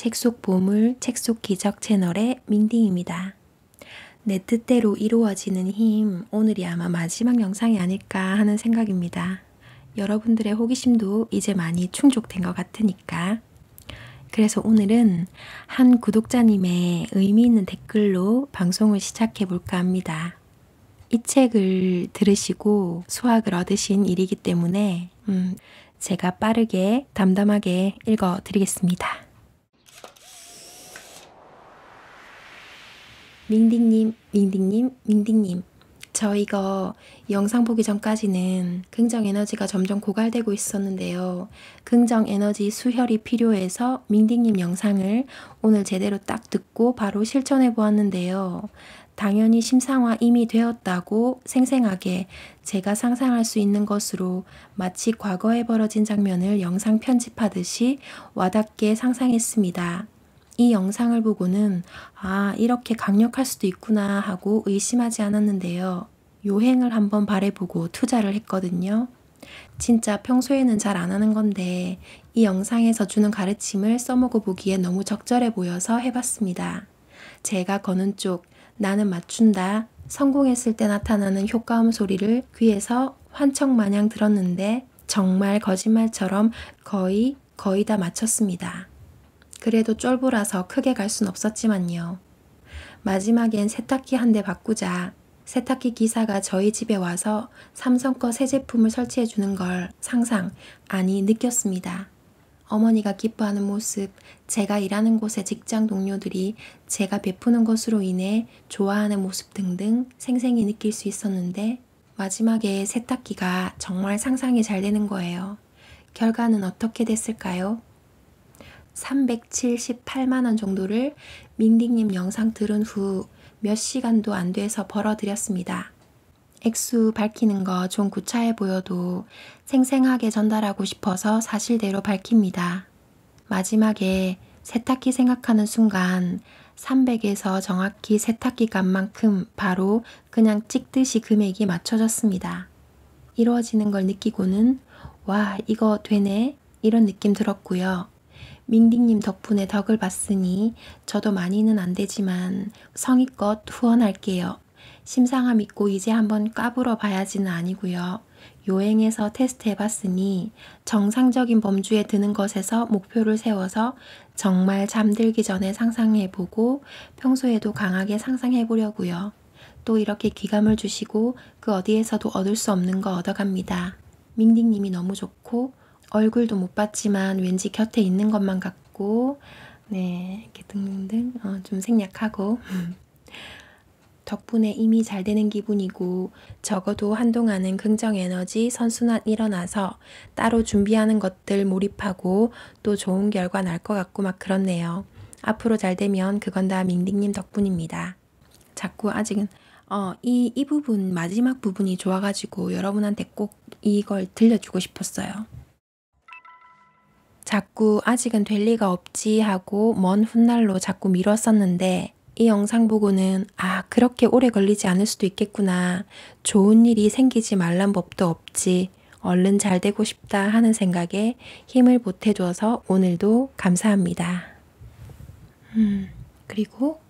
책 속 보물, 책 속 기적 채널의 민딩입니다. 내 뜻대로 이루어지는 힘, 오늘이 아마 마지막 영상이 아닐까 하는 생각입니다. 여러분들의 호기심도 이제 많이 충족된 것 같으니까. 그래서 오늘은 한 구독자님의 의미 있는 댓글로 방송을 시작해 볼까 합니다. 이 책을 들으시고 수학을 얻으신 일이기 때문에 제가 빠르게 담담하게 읽어 드리겠습니다. 민딩님, 민딩님. 저 이거 영상 보기 전까지는 긍정 에너지가 점점 고갈되고 있었는데요. 긍정 에너지 수혈이 필요해서 민딩님 영상을 오늘 제대로 딱 듣고 바로 실천해 보았는데요. 당연히 심상화 이미 되었다고 생생하게 제가 상상할 수 있는 것으로 마치 과거에 벌어진 장면을 영상 편집하듯이 와닿게 상상했습니다. 이 영상을 보고는 아, 이렇게 강력할 수도 있구나 하고 의심하지 않았는데요. 요행을 한번 바라보고 투자를 했거든요. 진짜 평소에는 잘 안 하는 건데 이 영상에서 주는 가르침을 써먹어 보기에 너무 적절해 보여서 해봤습니다. 제가 거는 쪽 나는 맞춘다, 성공했을 때 나타나는 효과음 소리를 귀에서 환청마냥 들었는데 정말 거짓말처럼 거의 다 맞췄습니다. 그래도 쫄보라서 크게 갈 순 없었지만요. 마지막엔 세탁기 한 대 바꾸자 세탁기 기사가 저희 집에 와서 삼성 거 새 제품을 설치해 주는 걸 느꼈습니다. 어머니가 기뻐하는 모습, 제가 일하는 곳의 직장 동료들이 제가 베푸는 것으로 인해 좋아하는 모습 등등 생생히 느낄 수 있었는데 마지막에 세탁기가 정말 상상이 잘 되는 거예요. 결과는 어떻게 됐을까요? 378만 원 정도를 민딩님 영상 들은 후 몇 시간도 안 돼서 벌어들였습니다. 액수 밝히는 거 좀 구차해 보여도 생생하게 전달하고 싶어서 사실대로 밝힙니다. 마지막에 세탁기 생각하는 순간 300에서 정확히 세탁기 값만큼 바로 그냥 찍듯이 금액이 맞춰졌습니다. 이루어지는 걸 느끼고는 와, 이거 되네? 이런 느낌 들었고요. 민딩님 덕분에 덕을 봤으니 저도 많이는 안 되지만 성의껏 후원할게요. 심상함 있고 이제 한번 까불어 봐야지는 아니고요. 요행해서 테스트 해봤으니 정상적인 범주에 드는 것에서 목표를 세워서 정말 잠들기 전에 상상해보고 평소에도 강하게 상상해보려고요. 또 이렇게 귀감을 주시고 그 어디에서도 얻을 수 없는 거 얻어갑니다. 민딩님이 너무 좋고 얼굴도 못 봤지만 왠지 곁에 있는 것만 같고 네, 이렇게 등등등 좀 생략하고 덕분에 이미 잘 되는 기분이고 적어도 한동안은 긍정 에너지 선순환 일어나서 따로 준비하는 것들 몰입하고 또 좋은 결과 날 것 같고 막 그렇네요. 앞으로 잘 되면 그건 다 민딩님 덕분입니다. 자꾸 아직은 이 부분 마지막 부분이 좋아가지고 여러분한테 꼭 이걸 들려주고 싶었어요. 자꾸 아직은 될 리가 없지 하고 먼 훗날로 자꾸 미뤘었는데 이 영상 보고는 아, 그렇게 오래 걸리지 않을 수도 있겠구나. 좋은 일이 생기지 말란 법도 없지. 얼른 잘 되고 싶다 하는 생각에 힘을 보태줘서 오늘도 감사합니다. 그리고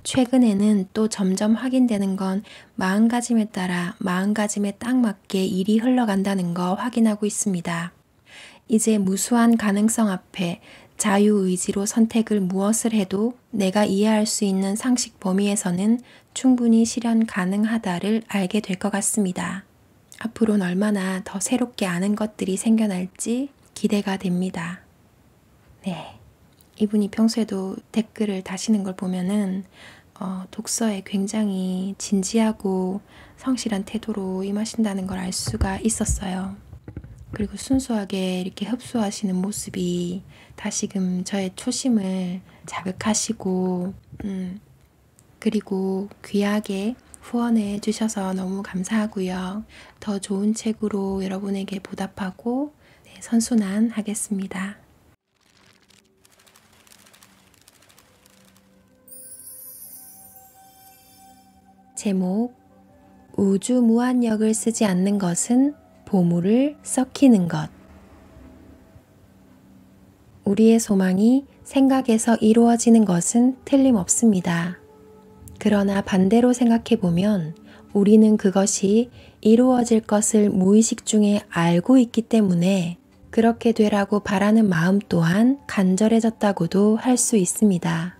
최근에는 또 점점 확인되는 건 마음가짐에 따라 마음가짐에 딱 맞게 일이 흘러간다는 거 확인하고 있습니다. 이제 무수한 가능성 앞에 자유의지로 선택을 무엇을 해도 내가 이해할 수 있는 상식 범위에서는 충분히 실현 가능하다를 알게 될 것 같습니다. 앞으로는 얼마나 더 새롭게 아는 것들이 생겨날지 기대가 됩니다. 네, 이분이 평소에도 댓글을 다시는 걸 보면은 독서에 굉장히 진지하고 성실한 태도로 임하신다는 걸 알 수가 있었어요. 그리고 순수하게 이렇게 흡수하시는 모습이 다시금 저의 초심을 자극하시고 그리고 귀하게 후원해 주셔서 너무 감사하고요. 더 좋은 책으로 여러분에게 보답하고 선순환하겠습니다. 제목 우주 무한력을 쓰지 않는 것은 보물을 썩히는 것. 우리의 소망이 생각에서 이루어지는 것은 틀림없습니다. 그러나 반대로 생각해보면 우리는 그것이 이루어질 것을 무의식 중에 알고 있기 때문에 그렇게 되라고 바라는 마음 또한 간절해졌다고도 할 수 있습니다.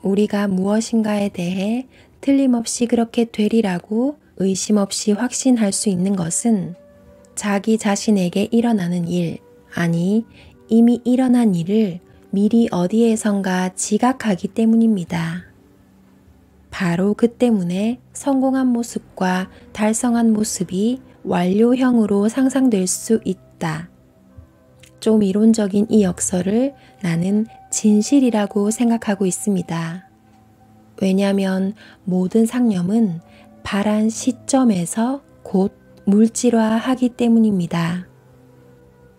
우리가 무엇인가에 대해 틀림없이 그렇게 되리라고 의심 없이 확신할 수 있는 것은 자기 자신에게 일어나는 일, 아니 이미 일어난 일을 미리 어디에선가 지각하기 때문입니다. 바로 그 때문에 성공한 모습과 달성한 모습이 완료형으로 상상될 수 있다. 좀 이론적인 이 역설을 나는 진실이라고 생각하고 있습니다. 왜냐하면 모든 상념은 바란 시점에서 곧 물질화하기 때문입니다.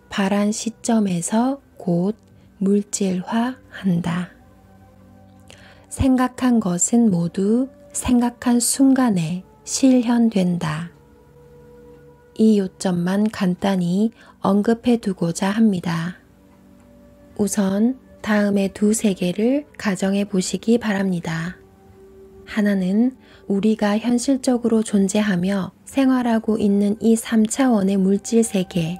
바란 시점에서 곧 물질화한다. 생각한 것은 모두 생각한 순간에 실현된다. 이 요점만 간단히 언급해 두고자 합니다. 우선 다음의 두 세계를 가정해 보시기 바랍니다. 하나는 우리가 현실적으로 존재하며 생활하고 있는 이 3차원의 물질 세계,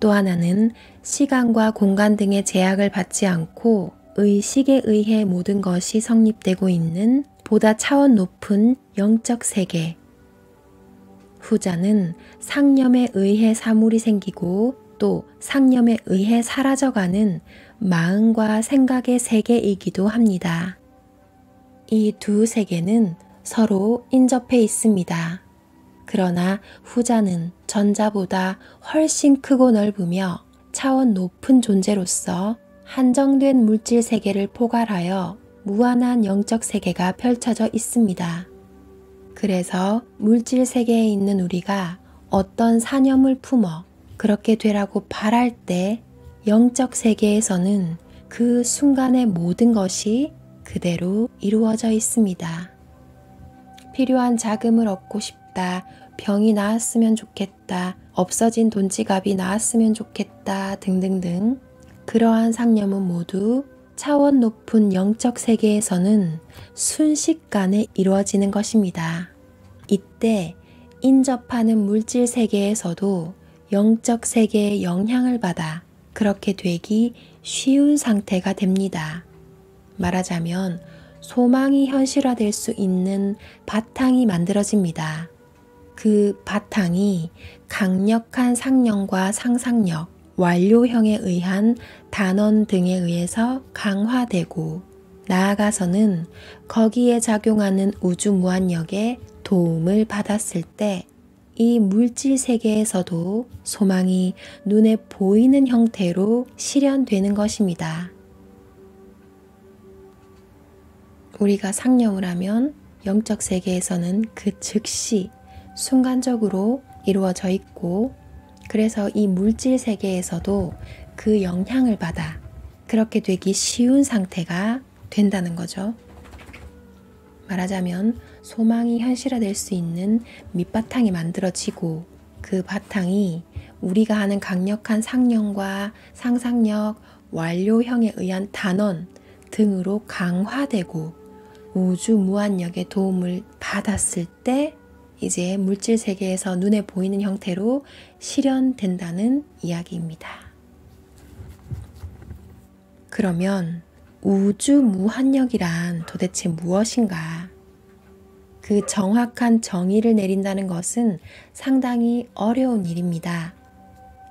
또 하나는 시간과 공간 등의 제약을 받지 않고 의식에 의해 모든 것이 성립되고 있는 보다 차원 높은 영적 세계. 후자는 상념에 의해 사물이 생기고 또 상념에 의해 사라져가는 마음과 생각의 세계이기도 합니다. 이 두 세계는 서로 인접해 있습니다. 그러나 후자는 전자보다 훨씬 크고 넓으며 차원 높은 존재로서 한정된 물질 세계를 포괄하여 무한한 영적 세계가 펼쳐져 있습니다. 그래서 물질 세계에 있는 우리가 어떤 사념을 품어 그렇게 되라고 바랄 때 영적 세계에서는 그 순간의 모든 것이 그대로 이루어져 있습니다. 필요한 자금을 얻고 싶다, 병이 나았으면 좋겠다, 없어진 돈지갑이 나았으면 좋겠다 등등등 그러한 상념은 모두 차원 높은 영적 세계에서는 순식간에 이루어지는 것입니다. 이때 인접하는 물질 세계에서도 영적 세계의 영향을 받아 그렇게 되기 쉬운 상태가 됩니다. 말하자면 소망이 현실화될 수 있는 바탕이 만들어집니다. 그 바탕이 강력한 상념과 상상력, 완료형에 의한 단원 등에 의해서 강화되고 나아가서는 거기에 작용하는 우주무한력의 도움을 받았을 때 이 물질 세계에서도 소망이 눈에 보이는 형태로 실현되는 것입니다. 우리가 상념을 하면 영적 세계에서는 그 즉시 순간적으로 이루어져 있고 그래서 이 물질 세계에서도 그 영향을 받아 그렇게 되기 쉬운 상태가 된다는 거죠. 말하자면 소망이 현실화될 수 있는 밑바탕이 만들어지고 그 바탕이 우리가 하는 강력한 상념과 상상력, 완료형에 의한 단원 등으로 강화되고 우주 무한력의 도움을 받았을 때 이제 물질 세계에서 눈에 보이는 형태로 실현된다는 이야기입니다. 그러면 우주 무한력이란 도대체 무엇인가? 그 정확한 정의를 내린다는 것은 상당히 어려운 일입니다.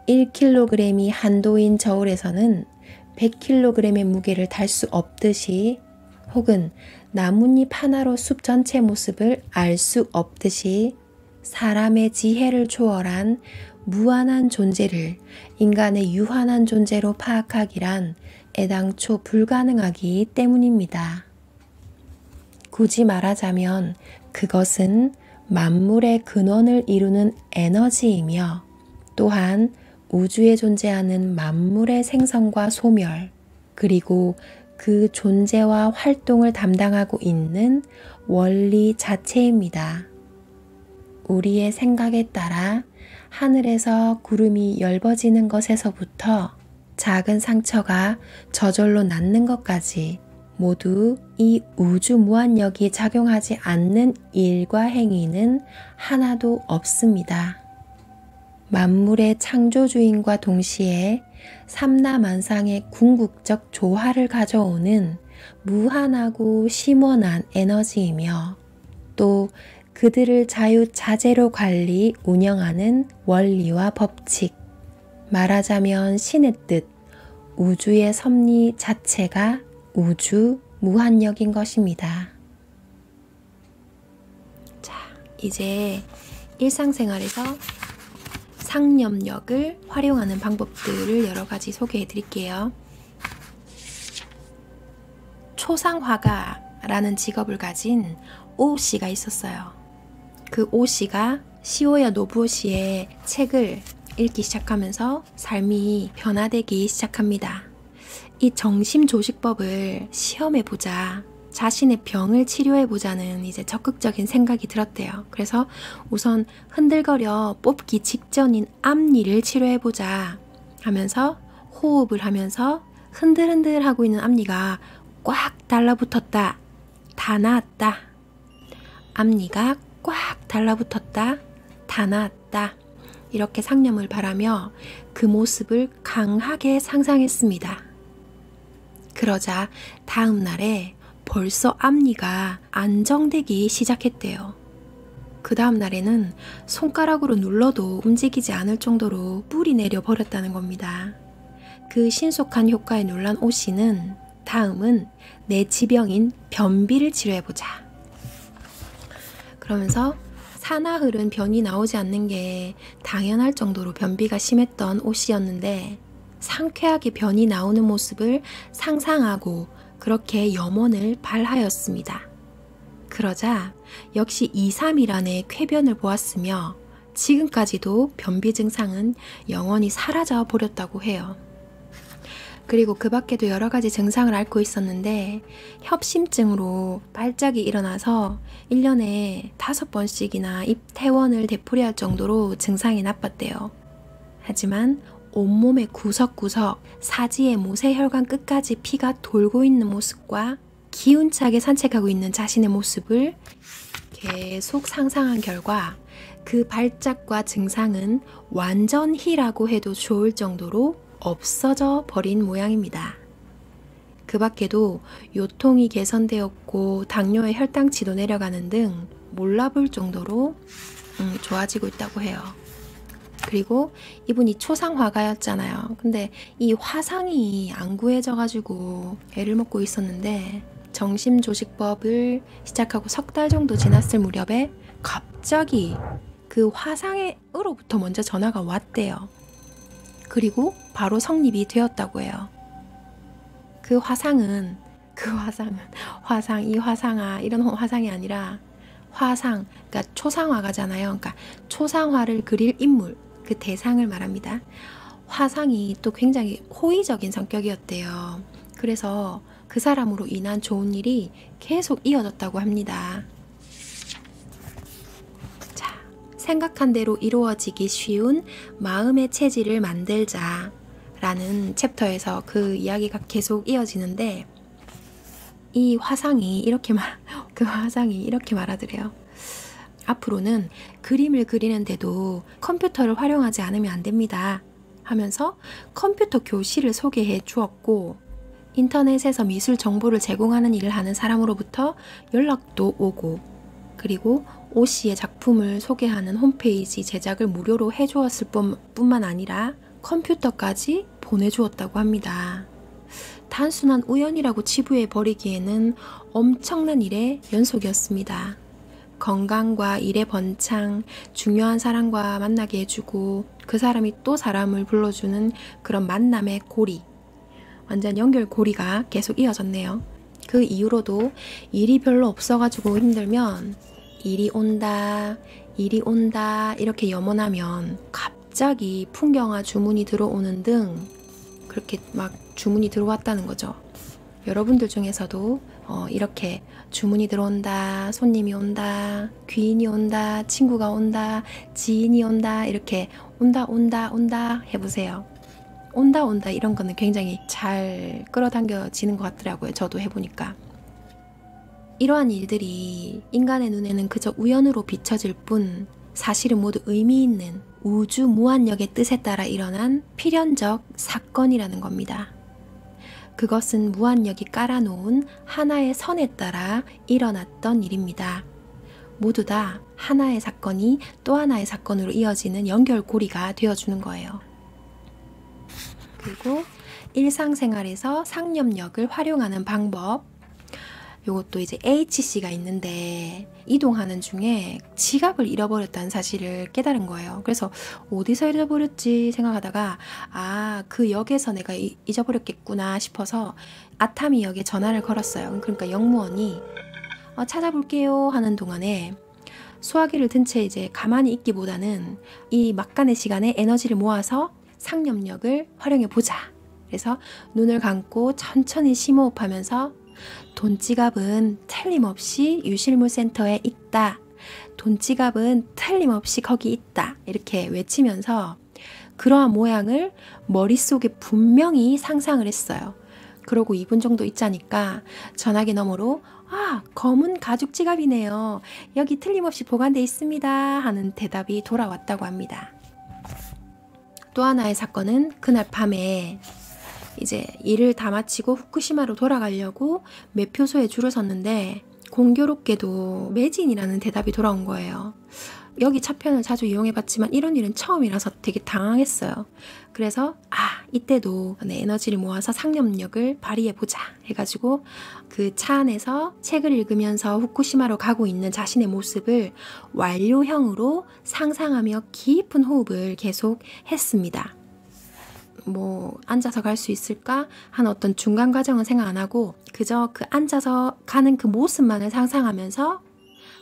1kg이 한도인 저울에서는 100kg의 무게를 달 수 없듯이 혹은 나뭇잎 하나로 숲 전체 모습을 알 수 없듯이 사람의 지혜를 초월한 무한한 존재를 인간의 유한한 존재로 파악하기란 애당초 불가능하기 때문입니다. 굳이 말하자면 그것은 만물의 근원을 이루는 에너지이며 또한 우주에 존재하는 만물의 생성과 소멸 그리고 그 존재와 활동을 담당하고 있는 원리 자체입니다. 우리의 생각에 따라 하늘에서 구름이 엷어지는 것에서부터 작은 상처가 저절로 낫는 것까지 모두 이 우주 무한력이 작용하지 않는 일과 행위는 하나도 없습니다. 만물의 창조주인과 동시에 삼라만상의 궁극적 조화를 가져오는 무한하고 심원한 에너지이며 또 그들을 자유자재로 관리, 운영하는 원리와 법칙, 말하자면 신의 뜻, 우주의 섭리 자체가 우주 무한력인 것입니다. 자, 이제 일상생활에서 상념력을 활용하는 방법들을 여러 가지 소개해 드릴게요. 초상화가라는 직업을 가진 오 씨가 있었어요. 그 오 씨가 시오야 노부오 씨의 책을 읽기 시작하면서 삶이 변화되기 시작합니다. 이 정심조식법을 시험해보자, 자신의 병을 치료해보자는 이제 적극적인 생각이 들었대요. 그래서 우선 흔들거려 뽑기 직전인 앞니를 치료해보자 하면서 호흡을 하면서 흔들흔들 하고 있는 앞니가 꽉 달라붙었다, 다 나았다. 앞니가 꽉 달라붙었다, 다 나았다. 이렇게 상념을 바라며 그 모습을 강하게 상상했습니다. 그러자 다음 날에 벌써 앞니가 안정되기 시작했대요. 그 다음 날에는 손가락으로 눌러도 움직이지 않을 정도로 뿔이 내려 버렸다는 겁니다. 그 신속한 효과에 놀란 오 씨는 다음은 내 지병인 변비를 치료해보자. 그러면서 사나흘은 변이 나오지 않는 게 당연할 정도로 변비가 심했던 오 씨였는데 상쾌하게 변이 나오는 모습을 상상하고 그렇게 염원을 발하였습니다. 그러자 역시 2, 3일 안에 쾌변을 보았으며 지금까지도 변비 증상은 영원히 사라져 버렸다고 해요. 그리고 그 밖에도 여러 가지 증상을 앓고 있었는데 협심증으로 발작이 일어나서 1년에 5번씩이나 입퇴원을 되풀이할 정도로 증상이 나빴대요. 하지만 온몸의 구석구석, 사지의 모세혈관 끝까지 피가 돌고 있는 모습과 기운차게 산책하고 있는 자신의 모습을 계속 상상한 결과 그 발작과 증상은 완전히라고 해도 좋을 정도로 없어져 버린 모양입니다. 그 밖에도 요통이 개선되었고 당뇨의 혈당치도 내려가는 등 몰라볼 정도로 좋아지고 있다고 해요. 그리고 이분이 초상화가였잖아요. 근데 이 화상이 안 구해져가지고 애를 먹고 있었는데 정심조식법을 시작하고 석 달 정도 지났을 무렵에 갑자기 그 화상으로부터 먼저 전화가 왔대요. 그리고 바로 성립이 되었다고 해요. 이 화상아 이런 화상이 아니라 화상, 그러니까 초상화가잖아요. 그러니까 초상화를 그릴 인물, 그 대상을 말합니다. 화상이 또 굉장히 호의적인 성격이었대요. 그래서 그 사람으로 인한 좋은 일이 계속 이어졌다고 합니다. 자, 생각한 대로 이루어지기 쉬운 마음의 체질을 만들자 라는 챕터에서 그 이야기가 계속 이어지는데 이 화상이 이렇게 말하더래요. 앞으로는 그림을 그리는데도 컴퓨터를 활용하지 않으면 안 됩니다 하면서 컴퓨터 교실을 소개해 주었고 인터넷에서 미술 정보를 제공하는 일을 하는 사람으로부터 연락도 오고 그리고 오 씨의 작품을 소개하는 홈페이지 제작을 무료로 해주었을 뿐만 아니라 컴퓨터까지 보내주었다고 합니다. 단순한 우연이라고 치부해버리기에는 엄청난 일의 연속이었습니다. 건강과 일의 번창, 중요한 사람과 만나게 해주고 그 사람이 또 사람을 불러주는 그런 만남의 고리, 완전 연결고리가 계속 이어졌네요. 그 이후로도 일이 별로 없어가지고 힘들면 일이 온다 이렇게 염원하면 갑자기 풍경화 주문이 들어오는 등 그렇게 막 주문이 들어왔다는 거죠. 여러분들 중에서도 이렇게 주문이 들어온다, 손님이 온다, 귀인이 온다, 친구가 온다, 지인이 온다 이렇게 온다 해보세요. 온다 온다 이런 거는 굉장히 잘 끌어당겨지는 것 같더라고요. 저도 해보니까. 이러한 일들이 인간의 눈에는 그저 우연으로 비춰질 뿐 사실은 모두 의미 있는 우주 무한력의 뜻에 따라 일어난 필연적 사건이라는 겁니다. 그것은 무한력이 깔아놓은 하나의 선에 따라 일어났던 일입니다. 모두 다 하나의 사건이 또 하나의 사건으로 이어지는 연결고리가 되어주는 거예요. 그리고 일상생활에서 상념력을 활용하는 방법, 요것도 이제 H씨가 있는데 이동하는 중에 지갑을 잃어버렸다는 사실을 깨달은 거예요. 그래서 어디서 잃어버렸지 생각하다가 그 역에서 내가 잊어버렸겠구나 싶어서 아타미 역에 전화를 걸었어요. 그러니까 역무원이 찾아볼게요 하는 동안에 수화기를 든 채 이제 가만히 있기보다는 이 막간의 시간에 에너지를 모아서 상념력을 활용해 보자. 그래서 눈을 감고 천천히 심호흡하면서 돈지갑은 틀림없이 유실물센터에 있다. 돈지갑은 틀림없이 거기 있다. 이렇게 외치면서 그러한 모양을 머릿속에 분명히 상상을 했어요. 그러고 2분 정도 있자니까 전화기 너머로 검은 가죽 지갑이네요. 여기 틀림없이 보관돼 있습니다. 하는 대답이 돌아왔다고 합니다. 또 하나의 사건은 그날 밤에 이제 일을 다 마치고 후쿠시마로 돌아가려고 매표소에 줄을 섰는데 공교롭게도 매진이라는 대답이 돌아온 거예요. 여기 차편을 자주 이용해봤지만 이런 일은 처음이라서 되게 당황했어요. 그래서 이때도 내 에너지를 모아서 상념력을 발휘해보자 해가지고 그 차 안에서 책을 읽으면서 후쿠시마로 가고 있는 자신의 모습을 완료형으로 상상하며 깊은 호흡을 계속 했습니다. 앉아서 갈 수 있을까? 한 어떤 중간 과정은 생각 안 하고 그저 그 앉아서 가는 그 모습만을 상상하면서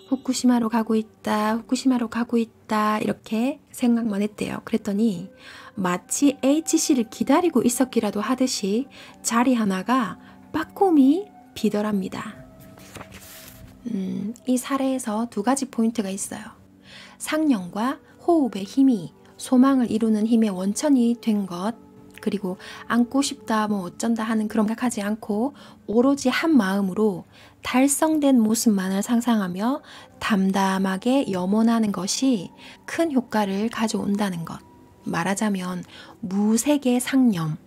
후쿠시마로 가고 있다, 후쿠시마로 가고 있다 이렇게 생각만 했대요. 그랬더니 마치 H씨를 기다리고 있었기라도 하듯이 자리 하나가 빠꼼히 비더랍니다. 이 사례에서 2가지 포인트가 있어요. 상념과 호흡의 힘이 소망을 이루는 힘의 원천이 된 것, 그리고 안고 싶다 어쩐다 하는 그런 생각하지 않고 오로지 한 마음으로 달성된 모습만을 상상하며 담담하게 염원하는 것이 큰 효과를 가져온다는 것. 말하자면 무색의 상념,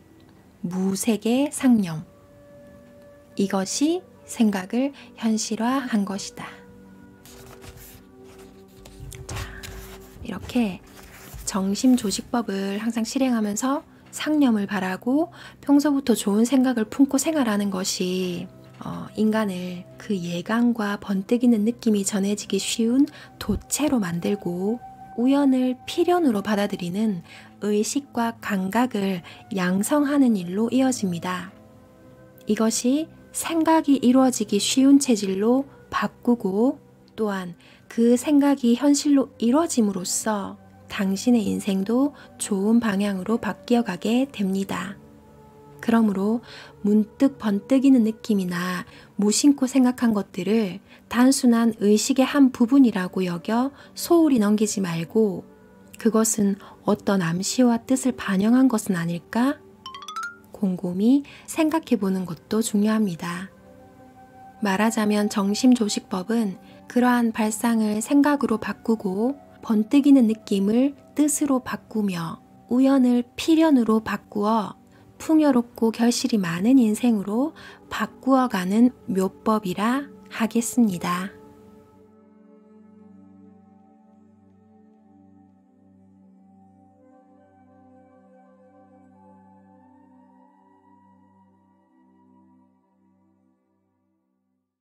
무색의 상념. 이것이 생각을 현실화한 것이다. 자, 이렇게 정심조직법을 항상 실행하면서 상념을 바라고 평소부터 좋은 생각을 품고 생활하는 것이 인간을 그 예감과 번뜩이는 느낌이 전해지기 쉬운 도체로 만들고 우연을 필연으로 받아들이는 의식과 감각을 양성하는 일로 이어집니다. 이것이 생각이 이루어지기 쉬운 체질로 바꾸고 또한 그 생각이 현실로 이루어짐으로써 당신의 인생도 좋은 방향으로 바뀌어가게 됩니다. 그러므로 문득 번뜩이는 느낌이나 무심코 생각한 것들을 단순한 의식의 한 부분이라고 여겨 소홀히 넘기지 말고 그것은 어떤 암시와 뜻을 반영한 것은 아닐까? 곰곰이 생각해 보는 것도 중요합니다. 말하자면 정심조식법은 그러한 발상을 생각으로 바꾸고 번뜩이는 느낌을 뜻으로 바꾸며 우연을 필연으로 바꾸어 풍요롭고 결실이 많은 인생으로 바꾸어가는 묘법이라 하겠습니다.